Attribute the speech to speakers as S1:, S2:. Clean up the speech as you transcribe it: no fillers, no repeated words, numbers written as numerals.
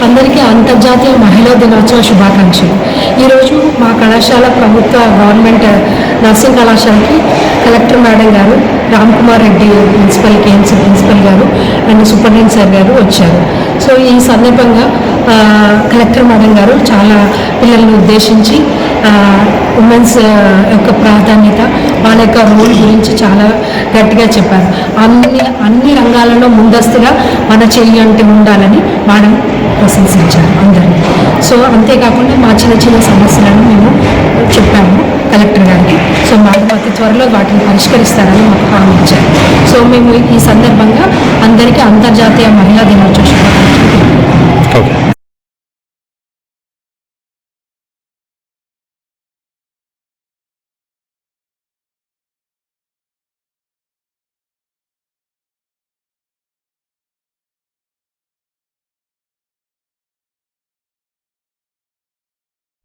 S1: అందరికీ అంతర్జాతీయ మహిళా దినోత్సవ శుభాకాంక్షలు. ఈరోజు మా కళాశాల ప్రభుత్వ గవర్నమెంట్ నర్సింగ్ కళాశాలకి కలెక్టర్ మేడం గారు, Ram Kumar Reddy principal, KMC principal గారు అండ్ సూపరింటెండెంట్ సార్ గారు వచ్చారు. సో ఈ సందర్భంగా కలెక్టర్ మేడం గారు చాలా పిల్లలను ఉద్దేశించి ఉమెన్స్ యొక్క ప్రాధాన్యత, వాళ్ళ యొక్క రోల్ గురించి చాలా గట్టిగా చెప్పారు. అన్ని రంగాలలో ముందస్తుగా మన చెయ్యి అంటే ఉండాలని మేడం ప్రశంసించారు అందరినీ. సో అంతేకాకుండా మా చిన్న సమస్యలను మేము చెప్పాము కలెక్టర్ గారికి. సో మేడం అతి త్వరలో వాటిని పరిష్కరిస్తారని మాకు హామీ ఇచ్చారు. సో మేము ఈ సందర్భంగా అందరికీ అంతర్జాతీయ మహిళా దినోత్సవ శుభాకాంక్షలు.